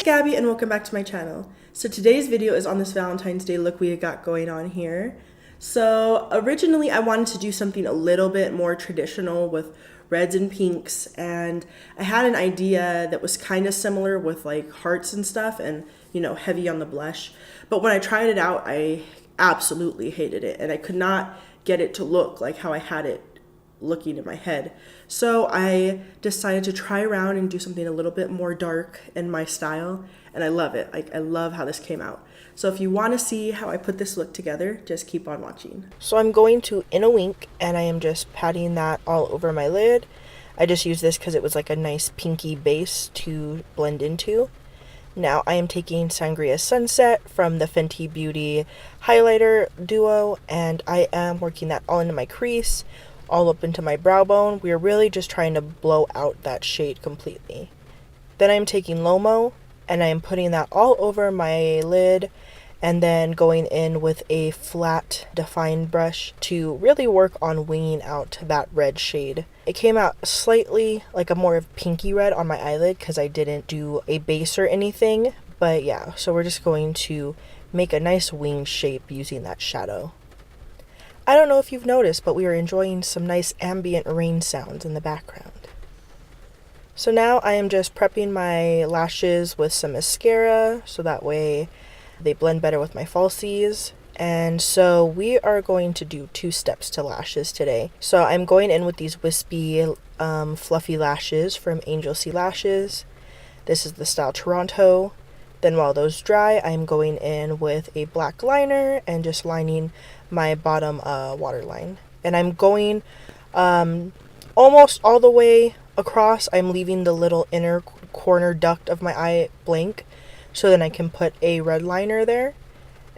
Gabby and welcome back to my channel. So today's video is on this Valentine's Day look we got going on here. So originally I wanted to do something a little bit more traditional with reds and pinks, and I had an idea that was kind of similar with like hearts and stuff and heavy on the blush. But when I tried it out, I absolutely hated it and I could not get it to look like how I had it looking in my head. So I decided to try around and do something a little bit more dark in my style, and I love it. I love how this came out. So if you want to see how I put this look together, just keep on watching. So I'm going to In a Wink, and I am just patting that all over my lid. I just used this because it was like a nice pinky base to blend into. Now I am taking Sangria Sunset from the Fenty Beauty highlighter duo, and I am working that all into my crease, all up into my brow bone. We are really just trying to blow out that shade completely. Then I'm taking Lomo and I am putting that all over my lid, and then going in with a flat defined brush to really work on winging out that red shade. It came out slightly like a more of pinky red on my eyelid because I didn't do a base or anything, but yeah, so we're just going to make a nice wing shape using that shadow. I don't know if you've noticed, but we are enjoying some nice ambient rain sounds in the background. So now I am just prepping my lashes with some mascara so that way they blend better with my falsies. And so we are going to do 2 steps to lashes today. So I'm going in with these wispy, fluffy lashes from Angel C Lashes. This is the style Toronto. Then while those dry, I'm going in with a black liner and just lining my bottom waterline. And I'm going almost all the way across. I'm leaving the little inner corner duct of my eye blank so then I can put a red liner there.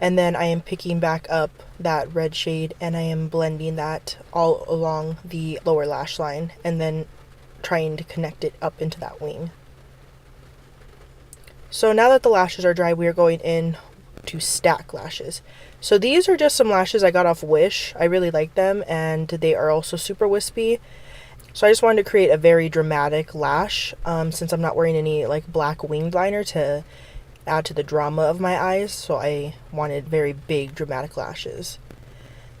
And then I am picking back up that red shade and I am blending that all along the lower lash line and then trying to connect it up into that wing. So now that the lashes are dry, we are going in to stack lashes. So these are just some lashes I got off Wish. I really like them, and they are also super wispy. So I just wanted to create a very dramatic lash since I'm not wearing any like black winged liner to add to the drama of my eyes. So I wanted very big dramatic lashes.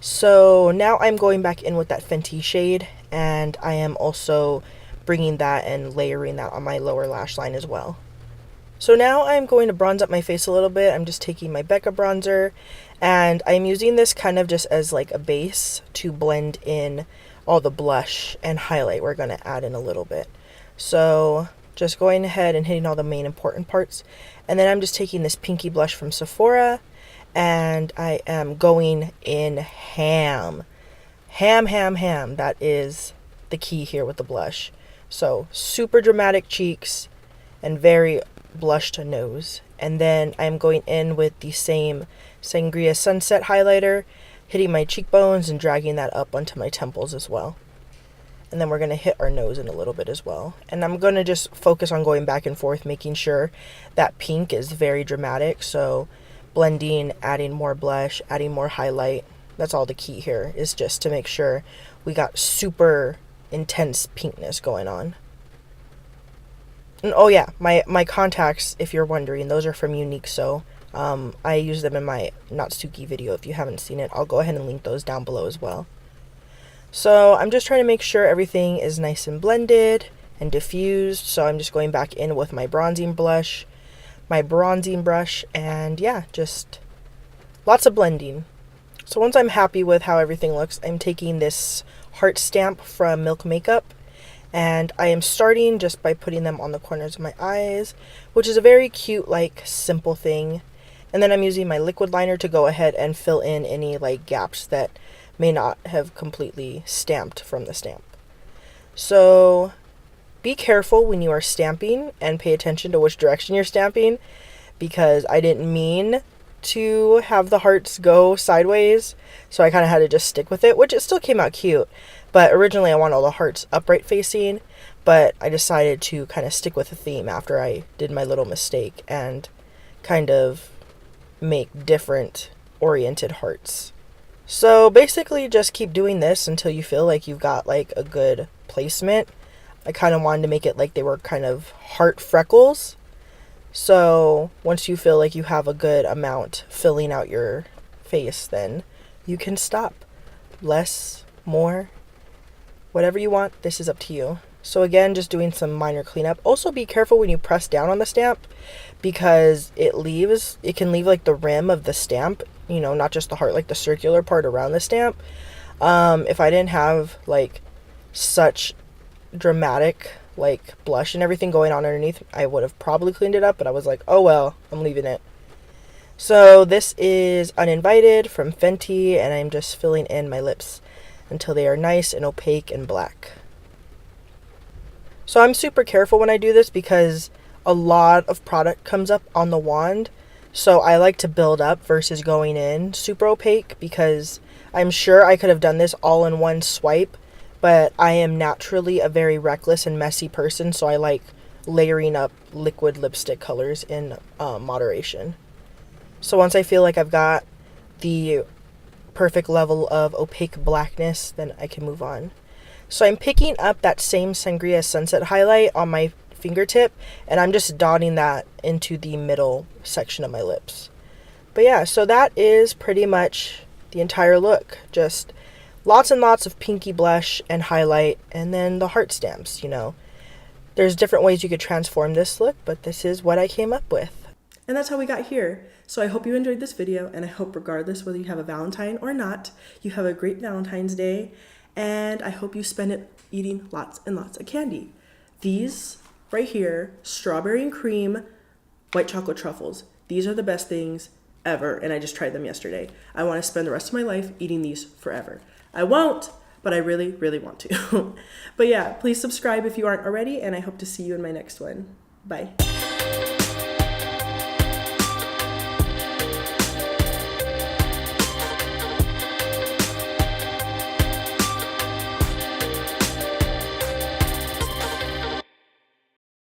So now I'm going back in with that Fenty shade, and I am also bringing that and layering that on my lower lash line as well. So now I'm going to bronze up my face a little bit. I'm just taking my Becca bronzer, and I'm using this kind of just as like a base to blend in all the blush and highlight we're going to add in a little bit. So just going ahead and hitting all the main important parts. And then I'm just taking this pinky blush from Sephora, and I am going in ham. Ham. That is the key here with the blush. So super dramatic cheeks and very blushed nose. And then I'm going in with the same Sangria Sunset highlighter, hitting my cheekbones and dragging that up onto my temples as well. And then we're going to hit our nose in a little bit as well. And I'm going to just focus on going back and forth, making sure that pink is very dramatic. So blending, adding more blush, adding more highlight. That's all the key here, is just to make sure we got super intense pinkness going on. And oh yeah, my contacts, if you're wondering, those are from uniqso. I use them in my Natsuki video. If you haven't seen it, I'll go ahead and link those down below as well. So I'm just trying to make sure everything is nice and blended and diffused. So I'm just going back in with my bronzing brush, and yeah, just lots of blending. So once I'm happy with how everything looks, I'm taking this heart stamp from Milk Makeup, and I am starting just by putting them on the corners of my eyes, which is a very cute, like, simple thing. And then I'm using my liquid liner to go ahead and fill in any like gaps that may not have completely stamped from the stamp. So be careful when you are stamping and pay attention to which direction you're stamping, because I didn't mean to have the hearts go sideways, so I kind of had to just stick with it, which it still came out cute. But originally I want all the hearts upright facing, but I decided to kind of stick with the theme after I did my little mistake and kind of make different oriented hearts. So basically just keep doing this until you feel like you've got like a good placement. I kind of wanted to make it like they were kind of heart freckles, So once you feel like you have a good amount filling out your face, then you can stop. Less, more, whatever you want, this is up to you. So again, just doing some minor cleanup. Also be careful when you press down on the stamp, because it can leave like the rim of the stamp, you know, not just the heart, like the circular part around the stamp. If I didn't have like such dramatic like blush and everything going on underneath, I would have probably cleaned it up, but I was like, oh well, I'm leaving it. So this is Uninvited from Fenty, and I'm just filling in my lips until they are nice and opaque and black. So I'm super careful when I do this because a lot of product comes up on the wand. So I like to build up versus going in super opaque, because I'm sure I could have done this all in one swipe, but I am naturally a very reckless and messy person, so I like layering up liquid lipstick colors in moderation. So once I feel like I've got the perfect level of opaque blackness, then I can move on. So I'm picking up that same Sangria Sunset highlight on my fingertip, and I'm just dotting that into the middle section of my lips. But yeah, so that is pretty much the entire look. Just lots and lots of pinky blush and highlight, and then the heart stamps, you know. There's different ways you could transform this look, but this is what I came up with. And that's how we got here. So I hope you enjoyed this video, and I hope regardless whether you have a Valentine or not, you have a great Valentine's Day, and I hope you spend it eating lots and lots of candy. These right here, strawberry and cream, white chocolate truffles. These are the best things ever, and I just tried them yesterday. I want to spend the rest of my life eating these forever. I won't, but I really, really want to. But yeah, please subscribe if you aren't already, and I hope to see you in my next one. Bye.